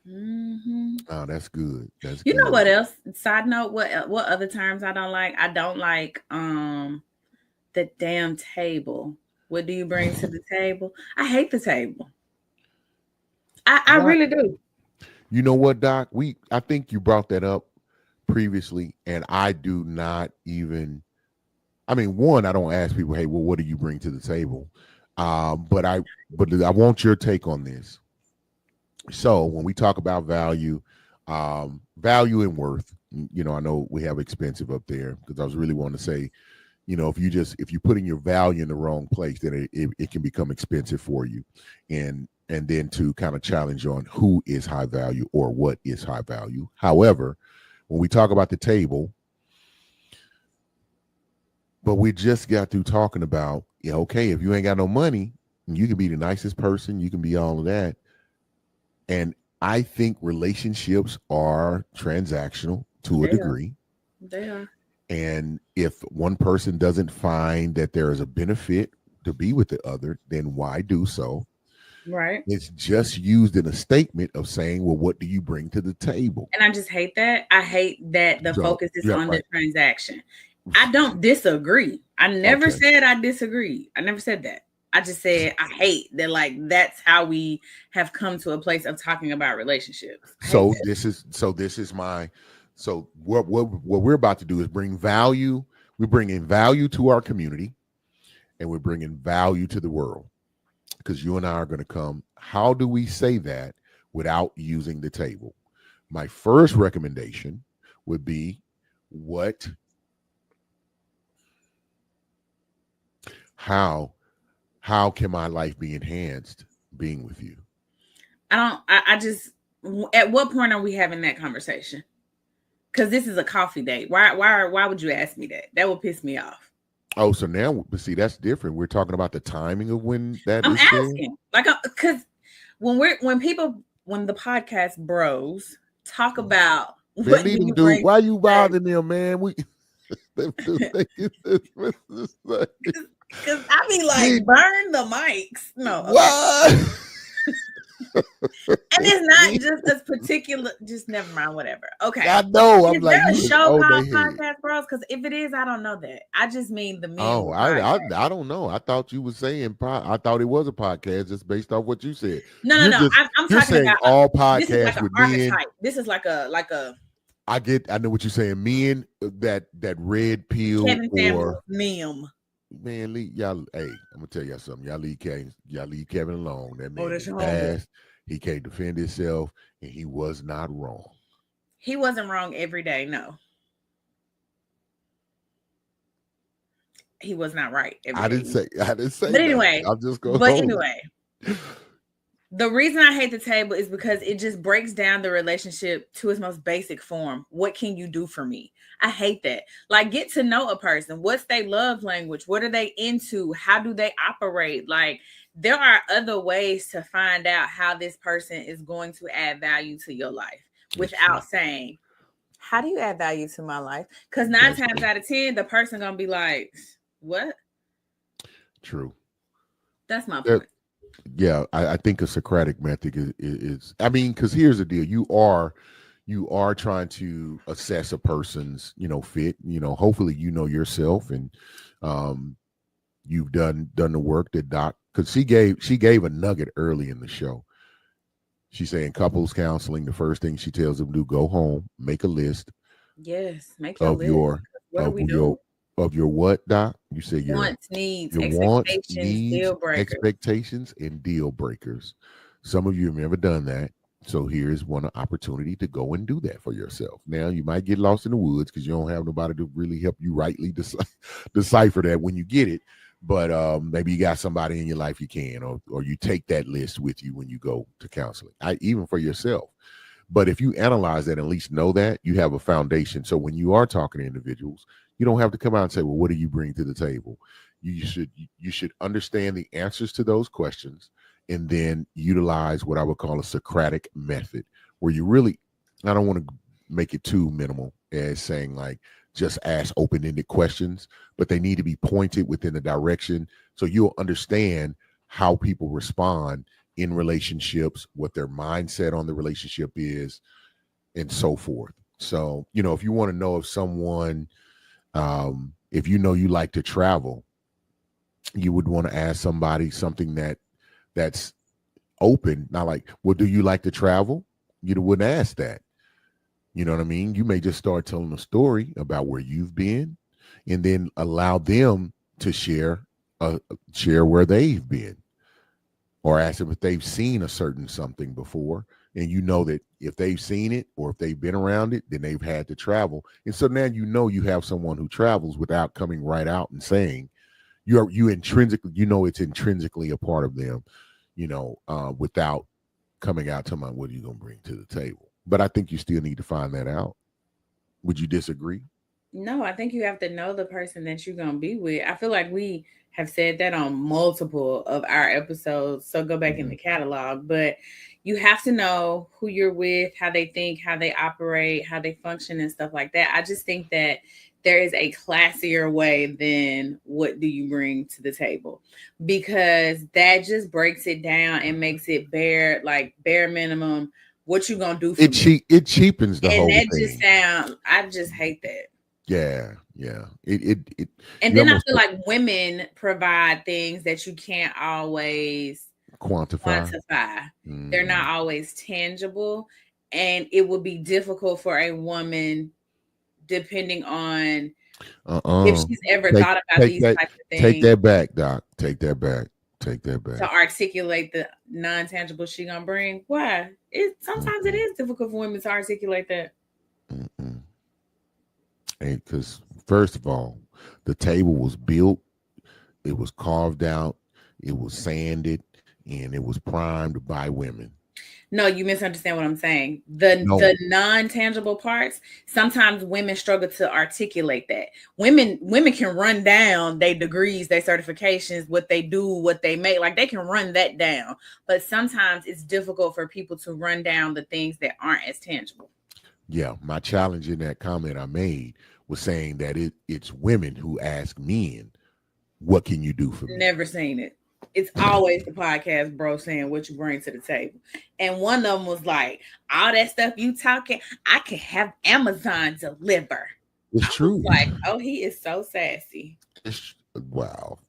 Mm-hmm. Oh, that's good. That's you good. know what else? Side note, what other terms I don't like? I don't like the damn table. What do you bring to the table? I hate the table. I really do. You know what, Doc? I think you brought that up previously, and I do not even. I mean, one, I don't ask people, "Hey, well, what do you bring to the table?" But I want your take on this. So when we talk about value, value and worth, you know, I know we have expensive up there because I was really wanting to say, you know, if you putting your value in the wrong place, then it can become expensive for you, and then to kind of challenge on who is high value or what is high value. However, when we talk about the table, but we just got through talking about, yeah, okay, if you ain't got no money, you can be the nicest person, you can be all of that. And I think relationships are transactional to a degree. They are. And if one person doesn't find that there is a benefit to be with the other, then why do so? Right. It's just used in a statement of saying, well, what do you bring to the table? And I just hate that. I hate that the focus is on the transaction. I don't disagree. I never said I disagree. I never said that. I just said I hate that. Like, that's how we have come to a place of talking about relationships. So what we're about to do is bring value. We're bringing value to our community, and we're bringing value to the world, because you and I are going to come. How do we say that without using the table? My first recommendation would be how can my life be enhanced being with you? I just, at what point are we having that conversation? Because this is a coffee date. Why would you ask me that? That would piss me off. Oh, so now, but see, that's different. We're talking about the timing of when that I'm is asking, like, because when the podcast bros talk about what do you do, why you bothering them, man? We because I be like, burn the mics. No, okay. What? And it's not just this particular. Just never mind. Whatever. Okay. I know. Is there a show called Podcast Bros? Because if it is, I don't know that. I just mean the men. Oh, I don't know. I thought you were saying. I thought it was a podcast just based off what you said. No. I'm talking about all podcasts this is like with men. Archetype. This is like a. I know what you're saying. Men that red pill or meme. Man, y'all. Hey, I'm gonna tell y'all something. Y'all leave Kevin alone. That man that's fast. He can't defend himself, and he was not wrong. He wasn't wrong every day. No, he was not right. I didn't say. But anyway, I'm just going. But anyway, the reason I hate the table is because it just breaks down the relationship to its most basic form. What can you do for me? I hate that. Like, get to know a person. What's their love language? What are they into? How do they operate? Like, there are other ways to find out how this person is going to add value to your life without saying, how do you add value to my life? Because 9 times out of 10, the person going to be like, what? True. That's my point. Yeah, I think a Socratic method is I mean, because here's the deal. You are trying to assess a person's, fit, hopefully, yourself, and you've done the work that Doc, because she gave a nugget early in the show. She's saying couples counseling, the first thing she tells them to do, go home, make a list. Yes, make your list. What are we doing? Of your what, Doc? You say your wants, needs, expectations, and deal breakers. Some of you have never done that. So here's one opportunity to go and do that for yourself. Now, you might get lost in the woods because you don't have nobody to really help you rightly decipher that when you get it. But maybe you got somebody in your life you can, or you take that list with you when you go to counseling, even for yourself. But if you analyze that and at least know that, you have a foundation. So when you are talking to individuals, you don't have to come out and say, well, what do you bring to the table? You should understand the answers to those questions and then utilize what I would call a Socratic method, where you really, I don't want to make it too minimal, as saying like just ask open-ended questions, but they need to be pointed within the direction so you'll understand how people respond in relationships, what their mindset on the relationship is, and so forth. So, if you want to know if someone, if you know you like to travel, you would want to ask somebody something that's open, not like, well, do you like to travel? You wouldn't ask that. You know what I mean? You may just start telling a story about where you've been and then allow them to share where they've been, or ask them if they've seen a certain something before. And you know that if they've seen it or if they've been around it, then they've had to travel. And so now you have someone who travels without coming right out and saying you intrinsically, it's intrinsically a part of them, without coming out to my, what are you going to bring to the table? But I think you still need to find that out. Would you disagree? No, I think you have to know the person that you're going to be with. I feel like we have said that on multiple of our episodes. So go back in the catalog, but you have to know who you're with, how they think, how they operate, how they function and stuff like that. I just think that there is a classier way than what do you bring to the table, because that just breaks it down and makes it bare minimum. What you gonna do for me? It cheapens the whole thing. And that I just hate that. Yeah. It and then I feel like women provide things that you can't always quantify. Mm-hmm. They're not always tangible, and it would be difficult for a woman, depending on if she's ever thought about these types of things. Take that back, Doc. Take that back. To articulate the non-tangible she gonna bring. Why? Sometimes it is difficult for women to articulate that. Because first of all, the table was built, it was carved out, it was sanded, and it was primed by women. No, you misunderstand what I'm saying. The non-tangible parts, sometimes women struggle to articulate that. Women can run down their degrees, their certifications, what they do, what they make. Like, they can run that down. But sometimes it's difficult for people to run down the things that aren't as tangible. Yeah, my challenge in that comment I made was saying that it's women who ask men, what can you do for me? Never seen it. It's always the podcast bro saying what you bring to the table. And one of them was like, all that stuff you talking, I can have Amazon deliver. It's true. Like, oh, he is so sassy. Wow.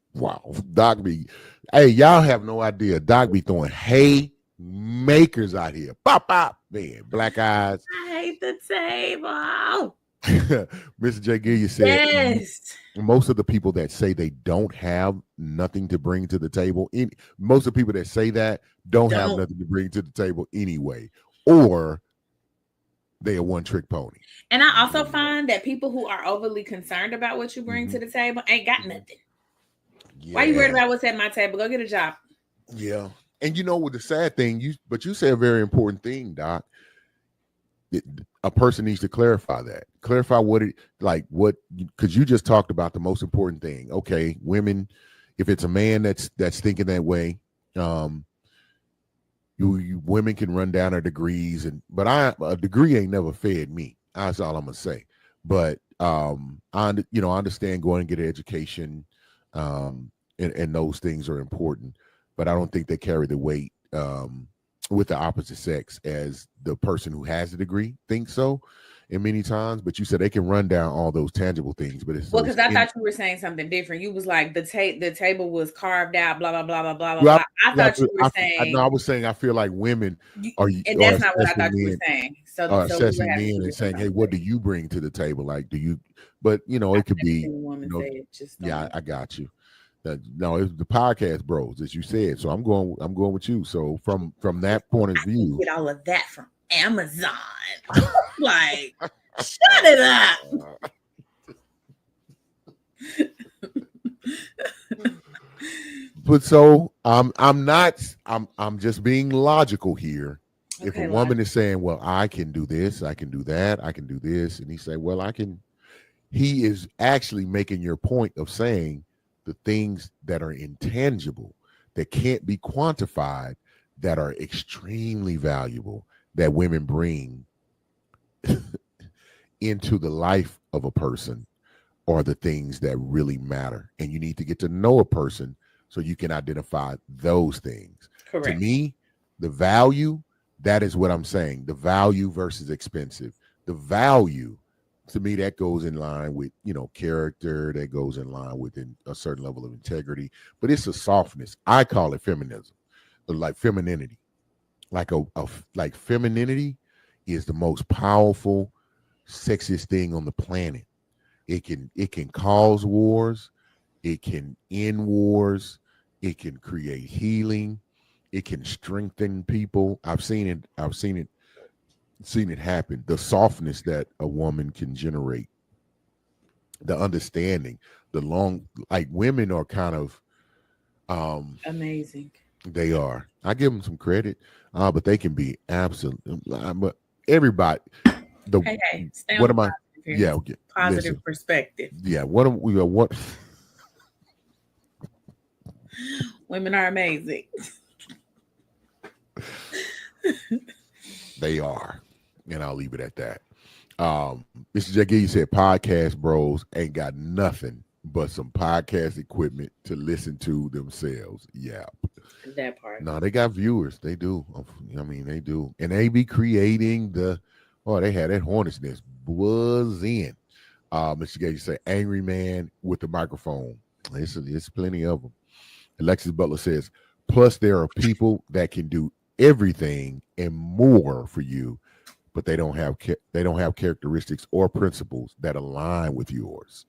Doc be, hey, y'all have no idea. Doc be throwing haymakers out here. Pop, man. Black eyes. I hate the table. Mr. J. Gill, you said yes. Most of the people that say they don't have nothing to bring to the table, most of the people that say that don't have nothing to bring to the table anyway, or they are one-trick pony. And I also find that people who are overly concerned about what you bring to the table ain't got nothing. Yeah. Why are you worried about what's at my table? Go get a job. Yeah. And with the sad thing, you said a very important thing, Doc. A person needs to clarify because you just talked about the most important thing. Okay, women, if it's a man that's thinking that way, women can run down their degrees, but a degree ain't never fed me. That's all I'm gonna say. But I understand going and get an education, and those things are important, but I don't think they carry the weight with the opposite sex as the person who has a degree thinks so. And many times, but you said they can run down all those tangible things. But it's because I thought you were saying something different. You was like the table was carved out, blah blah blah blah blah blah. I thought you were saying. No, I was saying I feel like women are, and that's not what I thought you were saying. So assessing men and saying, hey, what do you bring to the table? Like, do you? But it could be. I got you. No, it's the podcast bros, as you said. So I'm going with you. So from that point of view, get all of that from Amazon. Like, shut it up. But so I'm just being logical here. Okay, if a woman is saying, well, I can do this, I can do that, I can do this, and he say, well, I can, he is actually making your point of saying the things that are intangible, that can't be quantified, that are extremely valuable, that women bring into the life of a person are the things that really matter. And you need to get to know a person so you can identify those things. To Correct. me, the value, that is what I'm saying. The value versus expensive. The value, to me, that goes in line with, character, that goes in line with a certain level of integrity, but it's a softness. I call it feminism, or like femininity. Like femininity is the most powerful, sexiest thing on the planet. It can cause wars, it can end wars, it can create healing, it can strengthen people. I've seen it happen. The softness that a woman can generate, the understanding, the long, like, women are kind of, Amazing. they are. I give them some credit, but they can be absolute. But everybody, the Hey, stay on what the am I? positive here. Yeah, okay. Positive Listen. perspective. Yeah, what am we? What Women are amazing. they are, and I'll leave it at that. Mr. Jackie said, "Podcast bros ain't got nothing but some podcast equipment to listen to themselves." Yeah, That part. no, they got viewers. They do. I mean, they do, and they be creating the. Oh, they had that hornet's nest buzzing. Mr. Gage say, "Angry man with the microphone." It's plenty of them. Alexis Butler says, "Plus, there are people that can do everything and more for you, but they don't have characteristics or principles that align with yours."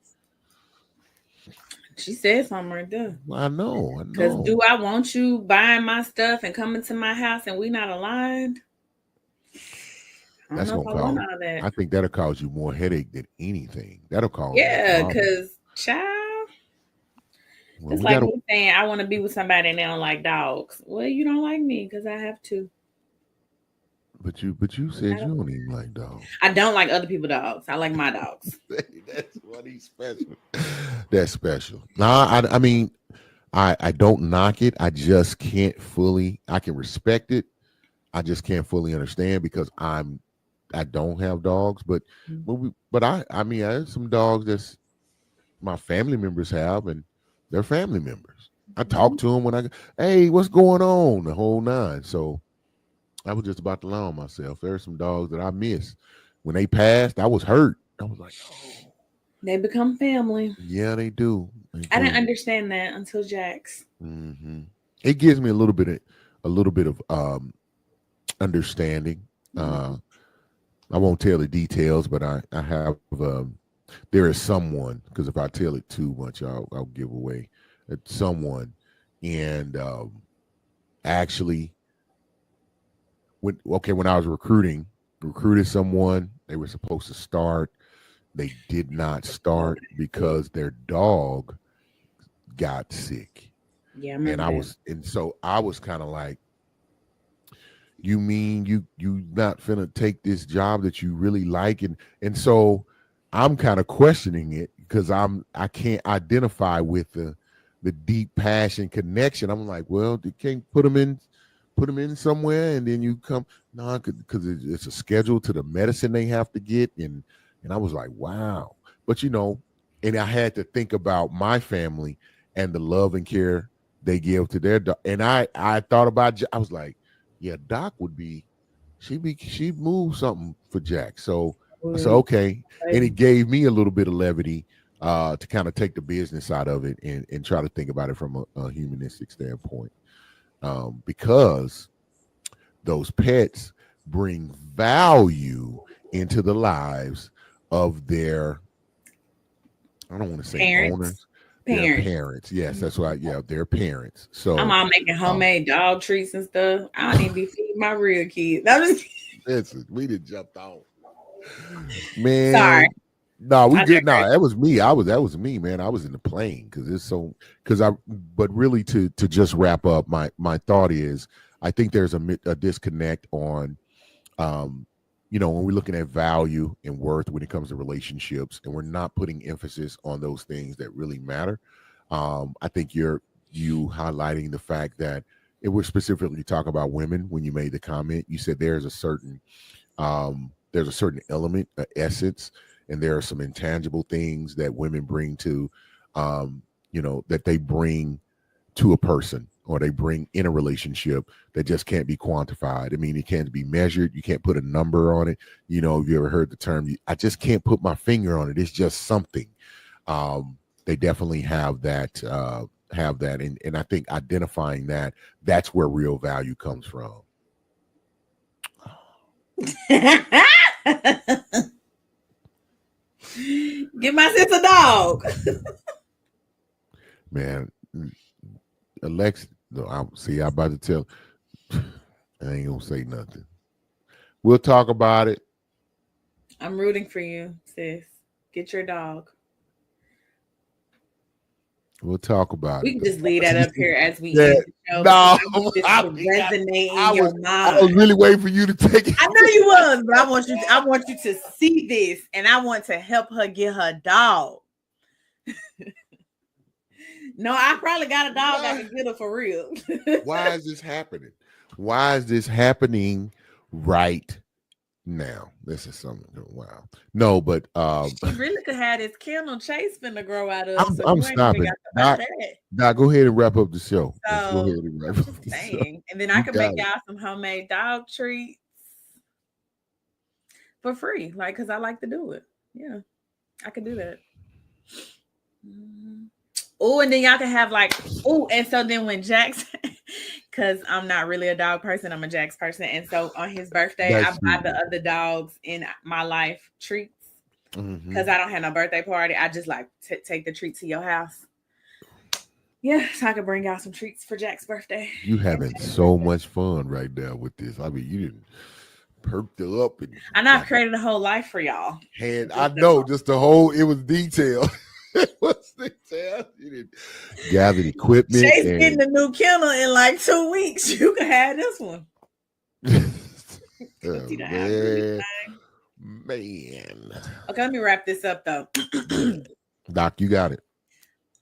She said something right there. I know, I Because know. do I want you buying my stuff and coming to my house and we not aligned? I don't That's know if gonna I want cause. all that. I think that'll cause you more headache than anything. That'll cause more Yeah, problems. because child, Well, that's we like gotta. me saying I want to be with somebody and they don't like dogs. Well, you don't like me because I have to. But you said I you don't, don't even like dogs. I don't like other people's dogs. I like my dogs. That's what he's special. That's special. No, I mean, I don't knock it. I just can't fully. I can respect it. I just can't fully understand because I don't have dogs. But I mean, I have some dogs that's my family members have, and they're family members. I talk to them when hey, what's going on? The whole nine. So I was just about to lie on myself. There are some dogs that I miss. When they passed, I was hurt. I was like, oh, They become family. yeah, they do. They I didn't do. understand that until Jax. hmm It gives me a little bit of understanding. Mhm. I won't tell the details, but I have there is someone, because if I tell it too much, I'll give away someone, and actually when I was recruited someone. They were supposed to start. They did not Oh, start because their dog got sick, yeah, I and remember that. so I was kind of like, you mean you not finna take this job that you really like, and so I'm kind of questioning it because I can't identify with the deep passion connection. I'm like, well, you can't put them in somewhere, and then you come. No, because it's a schedule to the medicine they have to get, and I was like, wow. But and I had to think about my family and the love and care they give to their dog. And I thought about, I was like, yeah, Doc would be, she'd move something for Jack. So I said, Would. okay. And it gave me a little bit of levity to kind of take the business out of it and try to think about it from a humanistic standpoint. Because those pets bring value into the lives of their, I don't want to say Parents. owners, their Parents. parents. Yes, that's right. Yeah, their parents. I'm So all making um, homemade dog treats and stuff. I don't even be feeding my real kids. I'm just listen, we did jumped out. sorry. Man, no, we I good. No, digress. that was me. That was me, man. I was in the plane because it's so because I. But really, to just wrap up, my thought is, I think there's a disconnect on, um, when we're looking at value and worth when it comes to relationships, and we're not putting emphasis on those things that really matter. I think you highlighting the fact that if we're specifically talking about women, when you made the comment, you said there's a certain there's a certain element, essence, and there are some intangible things that women bring to, that they bring to a person or they bring in a relationship that just can't be quantified. I mean, it can't be measured. You can't put a number on it. Have you ever heard the term, I just can't put my finger on it. It's just something. They definitely have that, And I think identifying that's where real value comes from. Give my sis a dog. Man, Alexa, I'm about to tell. I ain't gonna say nothing. We'll talk about it. I'm rooting for you, sis. Get your dog. We'll talk about we it. We can just leave that up here as we end the show. No, I was really waiting for you to take it. I know you was, but I want you to see this, and I want to help her get her dog. No, I probably got a dog I can get her for real. Why is this happening? Why is this happening right now? This is something. Wow. No, but she really could have this kennel Chase finna grow out of. I'm stopping. Doc, go ahead and wrap up the show. So, go ahead and wrap up the show. And then I can make y'all some homemade dog treats for free, like, because I like to do it. Yeah, I could do that. Oh, and then y'all can have and so then when Jax, because I'm not really a dog person, I'm a Jax person, and so on his birthday, I buy the other dogs in my life treats because I don't have no birthday party. I just take the treat to your house. Yeah, so I could bring y'all some treats for Jack's birthday. You having so much fun right now with this. I mean, you didn't perked it up. I know I've created a whole life for y'all. And I know just the whole, it was detailed. It was detailed. You didn't gather equipment. Chase getting a new kennel in 2 weeks. You can have this one. Man. Okay, let me wrap this up though. Doc, you got it.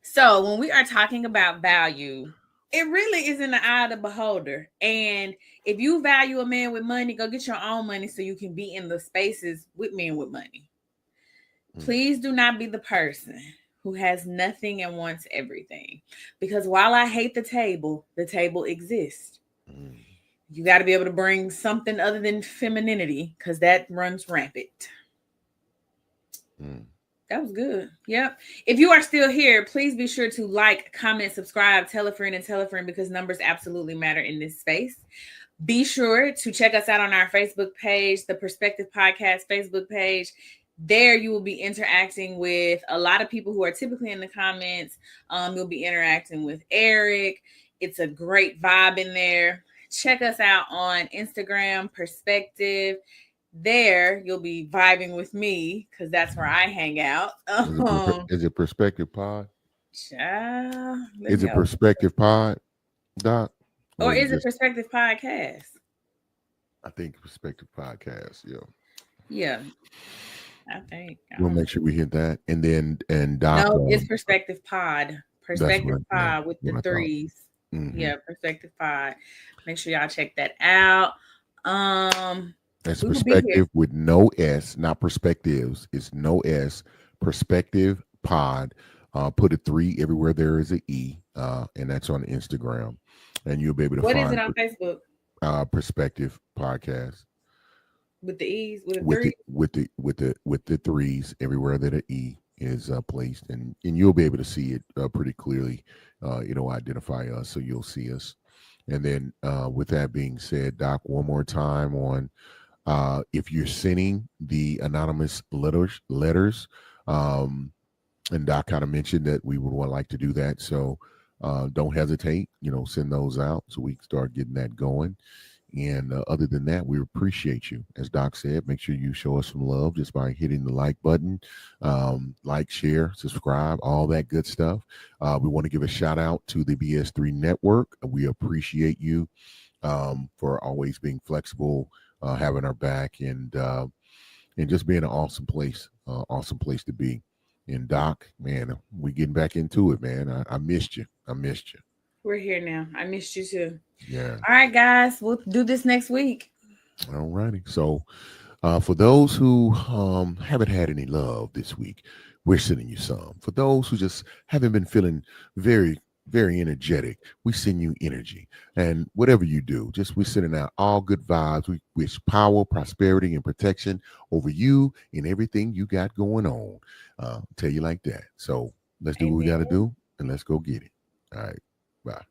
So when we are talking about value, it really is in the eye of the beholder. And if you value a man with money, go get your own money so you can be in the spaces with men with money. Please do not be the person who has nothing and wants everything. Because while I hate the table exists. You got to be able to bring something other than femininity because that runs rampant. That was good. Yep. If you are still here, please be sure to like, comment, subscribe, tell a friend, because numbers absolutely matter in this space. Be sure to check us out on our Facebook page, the Perspective Podcast Facebook page. There you will be interacting with a lot of people who are typically in the comments. You'll be interacting with Eric. It's a great vibe in there. Check us out on Instagram, Perspective. There you'll be vibing with me because that's where I hang out. Is it Perspective Pod? Child, is it Perspective Pod, Doc? Or is it Perspective Podcast? I think Perspective Podcast, yeah. I think we'll make sure we hit that. And Doc. No, it's Perspective Pod. Perspective Pod with the threes. Yeah, Perspective Pod. Make sure y'all check that out. That's Perspective with no S, not perspectives. It's no S. Perspective Pod. Put a 3 everywhere there is an E, and that's on Instagram. And you'll be able to find. What is it on Facebook? Perspective Podcast. With the E's, with the threes everywhere that an E is placed, and you'll be able to see it pretty clearly. Identify us, so you'll see us. And then, with that being said, Doc, one more time on if you're sending the anonymous letters, and Doc kind of mentioned that we would like to do that, so don't hesitate. Send those out so we can start getting that going. And other than that, we appreciate you. As Doc said, make sure you show us some love just by hitting the like button, like, share, subscribe, all that good stuff. We want to give a shout out to the BS3 Network. We appreciate you for always being flexible, having our back, and just being an awesome place to be. And Doc, man, we getting back into it, man. I missed you. We're here now. I missed you too. Yeah. All right, guys. We'll do this next week. All righty. So For those who haven't had any love this week, we're sending you some. For those who just haven't been feeling very, very energetic, we send you energy. And whatever you do, just we're sending out all good vibes. We wish power, prosperity, and protection over you and everything you got going on. Tell you like that. So let's do what we got to do and let's go get it. All right. Bye.